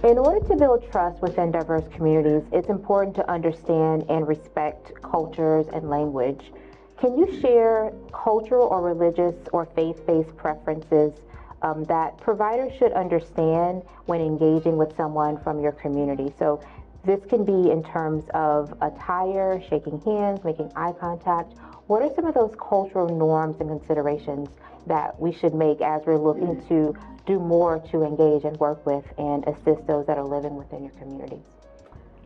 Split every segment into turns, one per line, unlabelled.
In order to build trust within diverse communities, it's important to understand and respect cultures and language. Can you share cultural or religious or faith-based preferences that providers should understand when engaging with someone from your community? So this can be in terms of attire, shaking hands, making eye contact. What are some of those cultural norms and considerations that we should make as we're looking to do more to engage and work with and assist those that are living within your communities?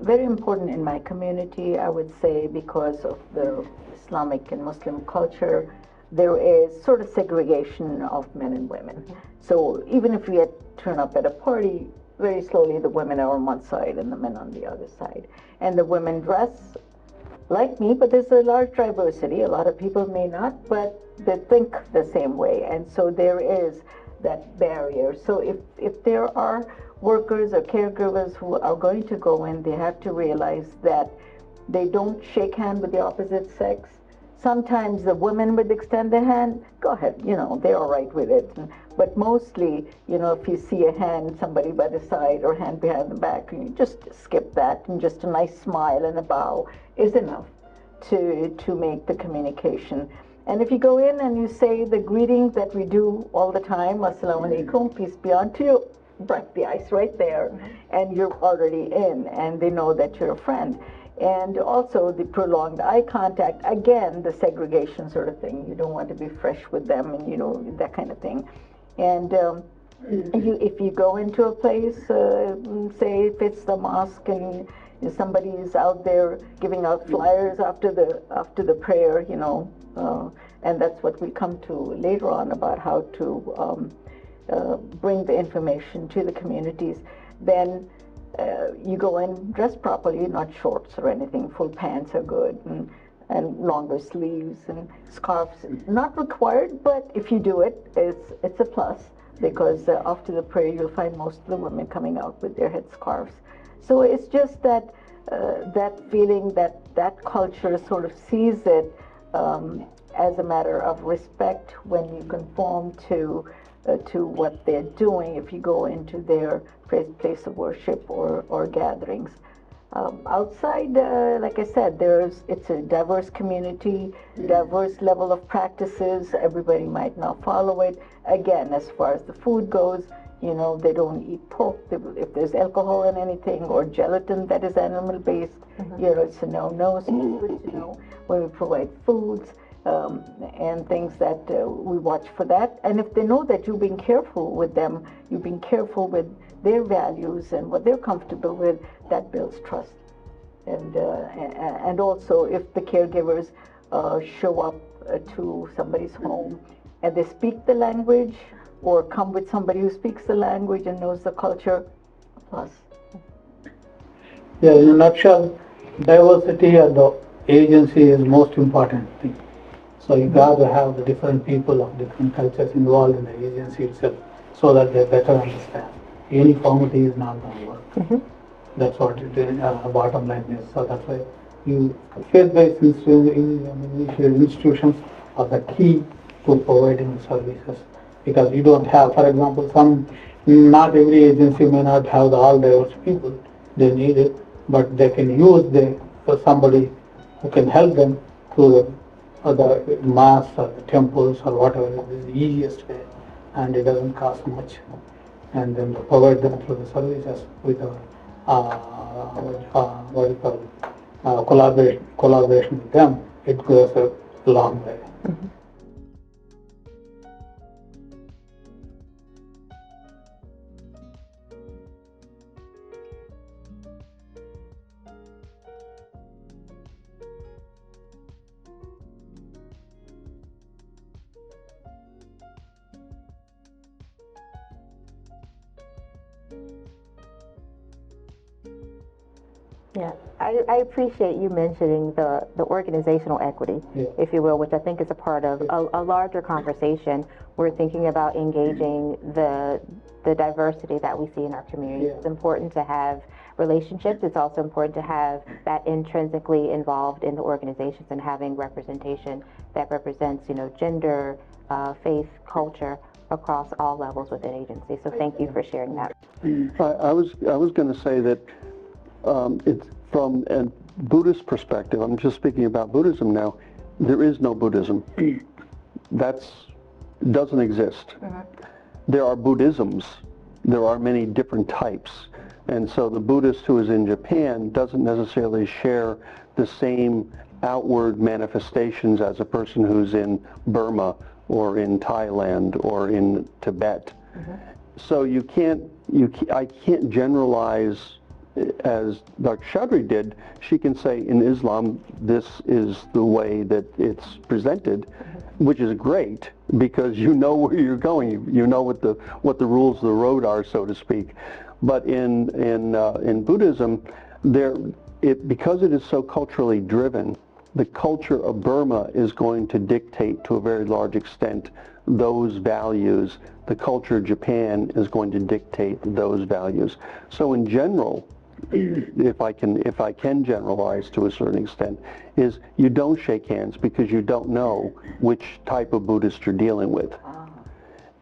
Very important in my community, I would say, because of the Islamic and Muslim culture, there is sort of segregation of men and women. So even if we turn up at a party, very slowly the women are on one side and the men on the other side. And the women dress like me, but there's a large diversity. A lot of people may not, but they think the same way. And so there is that barrier. So if there are workers or caregivers who are going to go in, they have to realize that they don't shake hands with the opposite sex. Sometimes the women would extend their hand, go ahead, they're all right with it. But mostly, if you see a hand, somebody by the side or hand behind the back, you just skip that, and just a nice smile and a bow is enough to make the communication. And if you go in and you say the greetings that we do all the time, Assalamu alaikum, peace be unto you, break the ice right there, and you're already in, and they know that you're a friend. And also the prolonged eye contact, again, the segregation sort of thing. You don't want to be fresh with them, and that kind of thing. And if you go into a place, say if it's the mosque, and somebody is out there giving out flyers after the prayer, and that's what we come to later on about how to bring the information to the communities, then you go in dressed properly, not shorts or anything. Full pants are good, and longer sleeves and scarves. Not required, but if you do it, it's a plus, because after the prayer you'll find most of the women coming out with their headscarves. So it's just that that feeling that culture sort of sees it as a matter of respect when you conform to what they're doing if you go into their place of worship or gatherings. Outside, like I said, it's a diverse community, diverse level of practices. Everybody might not follow it. Again, as far as the food goes, they don't eat pork. If there's alcohol in anything or gelatin that is animal-based, it's a no-no. So it's good to know when we provide foods and things that we watch for that. And if they know that you're being careful with them, you're being careful with their values and what they're comfortable with, that builds trust. And also, if the caregivers show up to somebody's home and they speak the language, or come with somebody who speaks the language and knows the culture, plus.
Yeah, in a nutshell, diversity at the agency is most important thing. So you got to have the different people of different cultures involved in the agency itself, so that they better understand. Uniformity is not going to work. That's what bottom line is. So that's why faith-based institutions are the key to providing services. Because you don't have, for example, not every agency may not have all diverse people they need it, but they can use somebody who can help them through the mosques or the temples or whatever is the easiest way, and it doesn't cost much. And then provide them through the services with collaboration with them, it goes a long way.
Yeah, I appreciate you mentioning the organizational equity, if you will, which I think is a part of a larger conversation. We're thinking about engaging the diversity that we see in our community. It's important to have relationships. It's also important to have that intrinsically involved in the organizations and having representation that represents, gender, faith, culture, across all levels within agencies. So thank you for sharing that.
I was going to say that it's from a Buddhist perspective. I'm just speaking about Buddhism now. There is no Buddhism. Doesn't exist. There are Buddhisms. There are many different types. And so the Buddhist who is in Japan doesn't necessarily share the same outward manifestations as a person who's in Burma or in Thailand or in Tibet. So I can't generalize as Dr. Chaudhry did. She can say in Islam, this is the way that it's presented, which is great because you know where you're going. You know what the rules of the road are, so to speak. But in Buddhism, because it is so culturally driven, the culture of Burma is going to dictate to a very large extent those values. The culture of Japan is going to dictate those values. So in general, if I can generalize to a certain extent, is you don't shake hands because you don't know which type of Buddhist you're dealing with.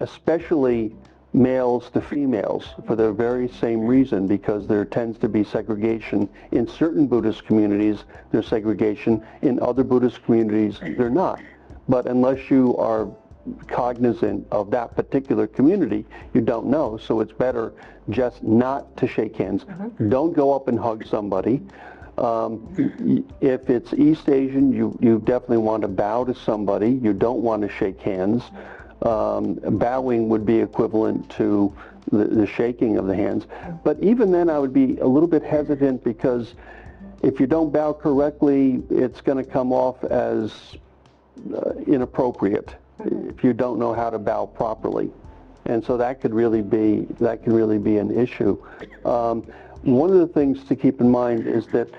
Especially males to females for the very same reason, because there tends to be segregation. In certain Buddhist communities, there's segregation. In other Buddhist communities, they're not. But unless you are cognizant of that particular community, you don't know. So it's better just not to shake hands. Don't go up and hug somebody. If it's East Asian, you definitely want to bow to somebody. You don't want to shake hands. Bowing would be equivalent to the shaking of the hands. But even then I would be a little bit hesitant, because if you don't bow correctly, it's going to come off as inappropriate if you don't know how to bow properly. And so that could really be an issue. One of the things to keep in mind is that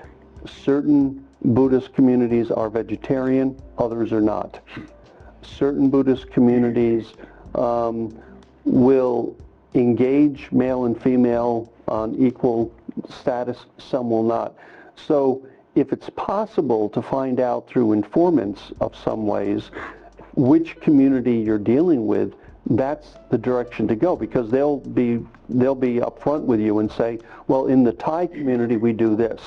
certain Buddhist communities are vegetarian, others are not. Certain Buddhist communities will engage male and female on equal status, some will not. So if it's possible to find out through informants of some ways which community you're dealing with, that's the direction to go, because they'll be upfront with you and say, well, in the Thai community we do this,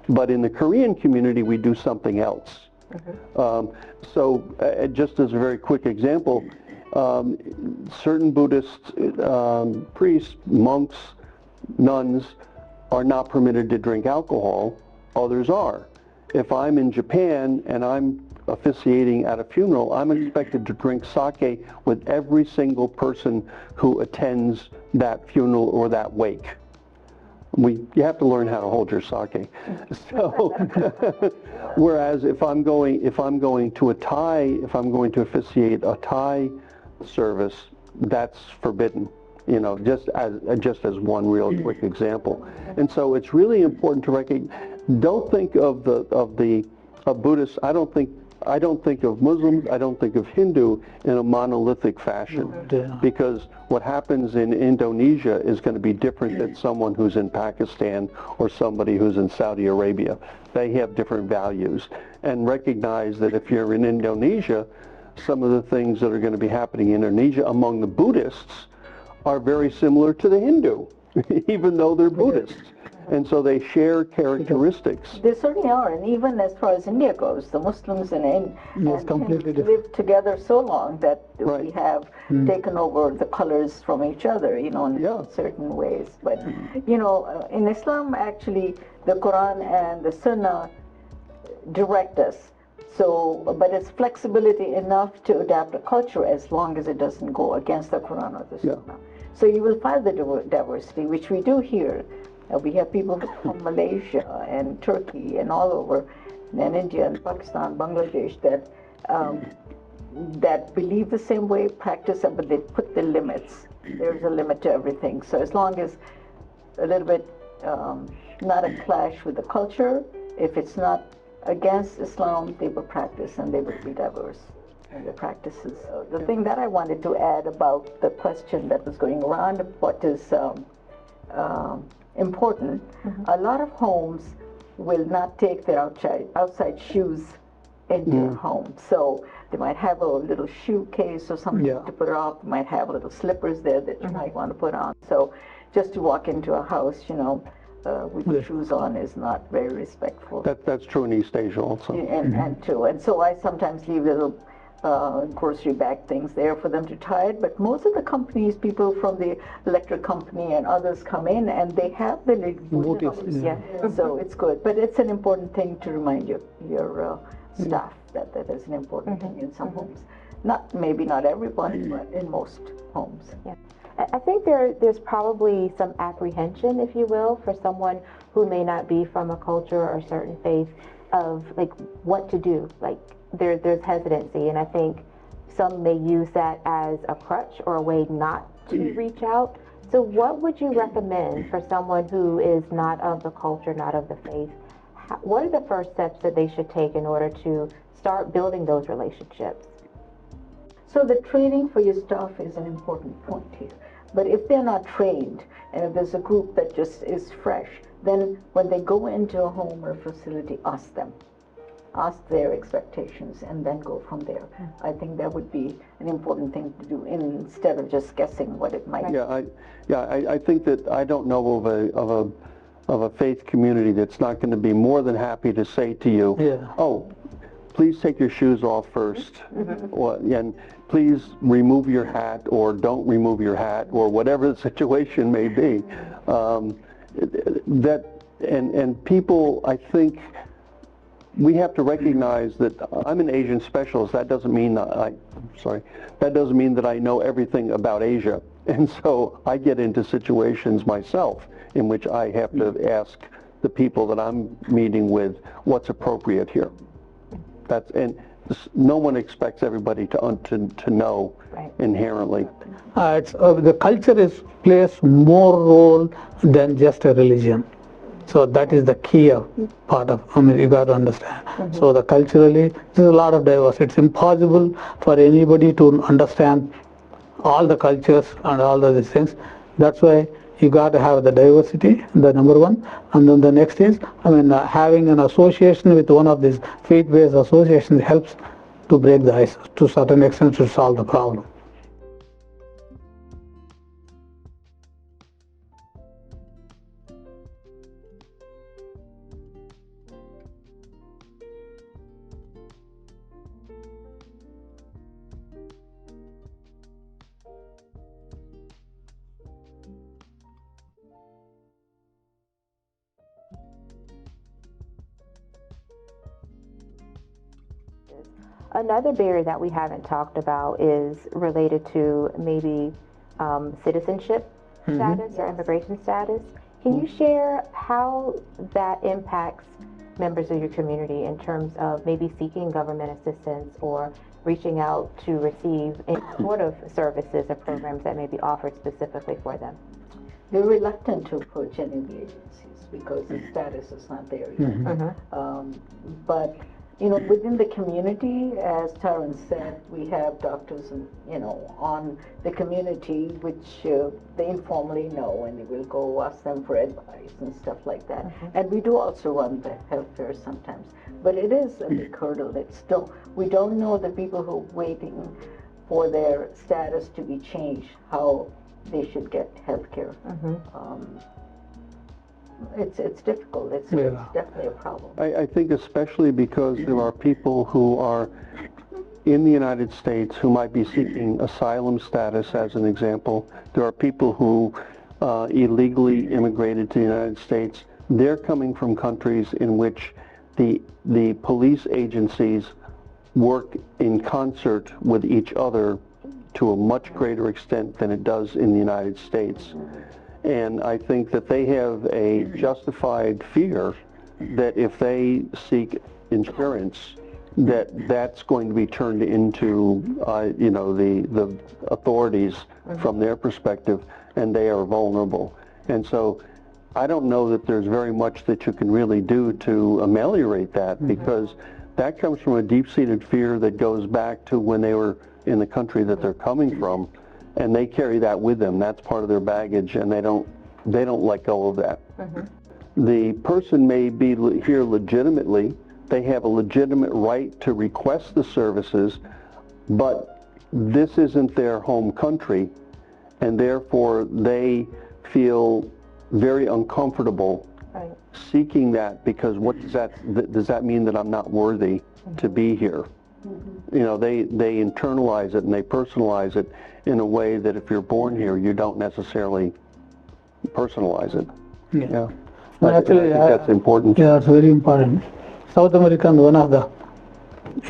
but in the Korean community we do something else. So just as a very quick example, certain Buddhist priests, monks, nuns are not permitted to drink alcohol, others are. If I'm in Japan and I'm officiating at a funeral, I'm expected to drink sake with every single person who attends that funeral or that wake. You have to learn how to hold your sake. So, whereas if I'm going to officiate a Thai service, that's forbidden. You know, just as one real quick example. And so it's really important to recognize. Don't think of Buddhists. I don't think of Muslims, I don't think of Hindu in a monolithic fashion, because what happens in Indonesia is going to be different than someone who's in Pakistan or somebody who's in Saudi Arabia. They have different values. And recognize that if you're in Indonesia, some of the things that are going to be happening in Indonesia among the Buddhists are very similar to the Hindu, even though they're Buddhists. And so they share characteristics.
They certainly are, and even as far as India goes, the Muslims and live together so long that we have taken over the colors from each other, you know, in certain ways. But, you know, in Islam, actually, the Quran and the Sunnah direct us. So, but it's flexibility enough to adapt a culture as long as it doesn't go against the Quran or the Sunnah. So you will find the diversity, which we do here. We have people from Malaysia and Turkey and all over, and India and Pakistan, Bangladesh, that believe the same way, practice it, but they put the limits. There's a limit to everything. So as long as a little bit, not a clash with the culture, if it's not against Islam, they will practice and they will be diverse in their practices. So the thing that I wanted to add about the question that was going around, what is important, a lot of homes will not take their outside shoes into your home. So they might have a little shoe case or something
Yeah.
to put it off. They might have little slippers there that you might want to put on. So just to walk into a house, with your shoes on is not very respectful.
That's true in East Asia also.
And so I sometimes leave little grocery bag things there for them to tie it. But most of the companies, people from the electric company and others come in and they have the little
Booties,
yeah. So it's good. But it's an important thing to remind your staff that is an important thing in some homes. Maybe not everyone, but in most homes.
Yeah. I think there's probably some apprehension, if you will, for someone who may not be from a culture or a certain faith of like what to do. Like there's hesitancy, and I think some may use that as a crutch or a way not to reach out. So what would you recommend for someone who is not of the culture, not of the faith? What are the first steps that they should take in order to start building those relationships?
So the training for your staff is an important point here. But if they're not trained, and if there's a group that just is fresh, then when they go into a home or a facility, ask them. Ask their expectations and then go from there. I think that would be an important thing to do instead of just guessing what it might be.
I think that I don't know of a faith community that's not going to be more than happy to say to you, oh, please take your shoes off first, and please remove your hat, or don't remove your hat, or whatever the situation may be. And people, I think, we have to recognize that I'm an Asian specialist. That doesn't mean that doesn't mean that I know everything about Asia, and so I get into situations myself in which I have to ask the people that I'm meeting with what's appropriate here. No one expects everybody to know inherently.
The culture plays more role than just a religion. So that is the key part of, you got to understand. So culturally, there's a lot of diversity. It's impossible for anybody to understand all the cultures and all of these things. That's why you got to have the diversity, the number one. And then the next is, having an association with one of these faith-based associations helps to break the ice to a certain extent to solve the problem.
Another barrier that we haven't talked about is related to maybe citizenship status or immigration status. Can you share how that impacts members of your community in terms of maybe seeking government assistance or reaching out to receive any sort of services or programs that may be offered specifically for them?
They're reluctant to approach any of the agencies because the status is not there yet. But within the community, as Taryn said, we have doctors, on the community, which they informally know, and they will go ask them for advice and stuff like that. And we do also run the health fairs sometimes. But it is a big hurdle. We don't know the people who are waiting for their status to be changed, how they should get health care. It's difficult. It's definitely a problem.
I think especially because there are people who are in the United States who might be seeking asylum status, as an example. There are people who illegally immigrated to the United States. They're coming from countries in which the police agencies work in concert with each other to a much greater extent than it does in the United States. And I think that they have a justified fear that if they seek insurance, that's going to be turned into, the authorities from their perspective, and they are vulnerable. And so I don't know that there's very much that you can really do to ameliorate that, because that comes from a deep-seated fear that goes back to when they were in the country that they're coming from. And they carry that with them. That's part of their baggage, and they don't let go of that. The person may be here legitimately, They have a legitimate right to request the services, but this isn't their home country, and therefore they feel very uncomfortable seeking that, because what does that mean that I'm not worthy to be here? You know, they internalize it and they personalize it in a way that if you're born here, you don't necessarily personalize it.
Yeah.
I
Actually,
think that's important.
Yeah, it's very important. South American, one of the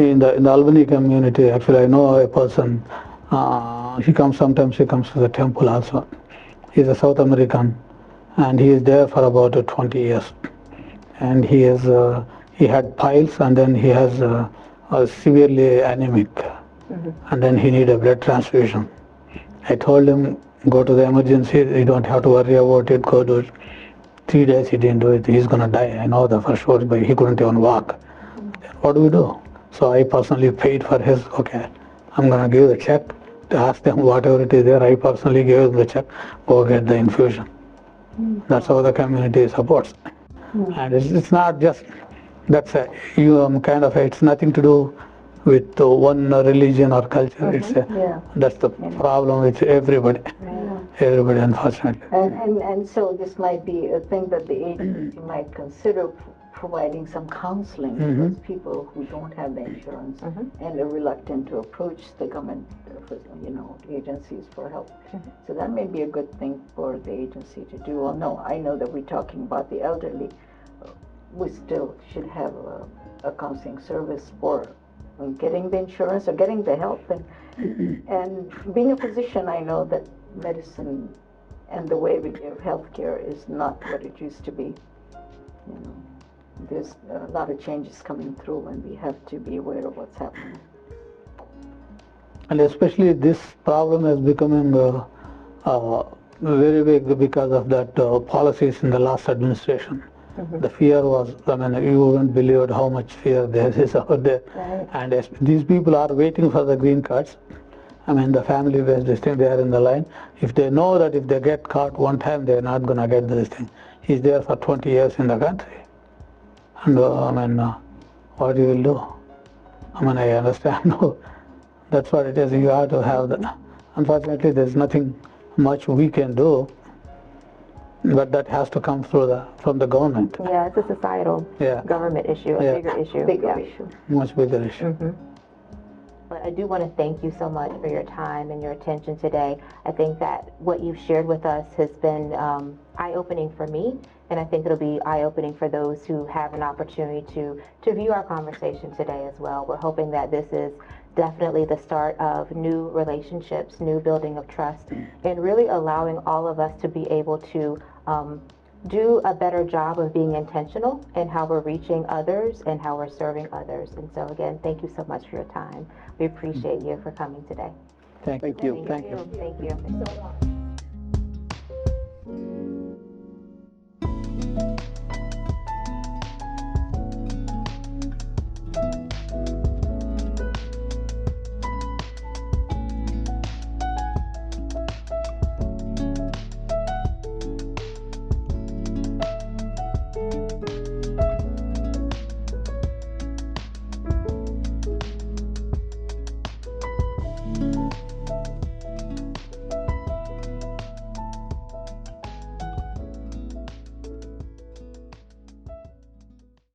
in the Albany community. Actually, I know a person. Sometimes he comes to the temple also. He's a South American, and he is there for about 20 years. And he had piles, and then he has severely anemic, and then he need a blood transfusion. I told him, go to the emergency. You don't have to worry about it. Go do it. 3 days he didn't do it. He's gonna die. I know the first sure, but he couldn't even walk. What do we do? So I personally paid for his. Okay, I'm gonna give the check to ask them whatever it is there. I personally gave them the check. Go get the infusion. That's how the community supports. And it's not just that's it's nothing to do with one religion or culture. That's the problem with everybody. Everybody, unfortunately.
And so this might be a thing that the agency might consider providing some counseling to those people who don't have the insurance and are reluctant to approach the government, agencies for help. So that may be a good thing for the agency to do. Well, no, I know that we're talking about the elderly. We still should have a counseling service for getting the insurance or getting the help. And being a physician, I know that medicine and the way we give healthcare is not what it used to be. There's a lot of changes coming through, and we have to be aware of what's happening.
And especially this problem is becoming very big because of that policies in the last administration. The fear was, you wouldn't believe how much fear there is out there. And these people are waiting for the green cards. The family-based this thing, they are in the line. If they know that if they get caught one time, they're not going to get this thing. He's there for 20 years in the country. And what you will do? I understand. No, that's what it is. You have to have that. Unfortunately, there's nothing much we can do, but that has to come from the government.
Yeah, it's a societal government issue, a bigger issue.
Much bigger issue.
But I do want to thank you so much for your time and your attention today. I think that what you've shared with us has been eye-opening for me, and I think it'll be eye-opening for those who have an opportunity to view our conversation today as well. We're hoping that this is definitely the start of new relationships, new building of trust, and really allowing all of us to be able to do a better job of being intentional in how we're reaching others and how we're serving others. And so again, thank you so much for your time. We appreciate you for coming today.
Thank you.
Thank you.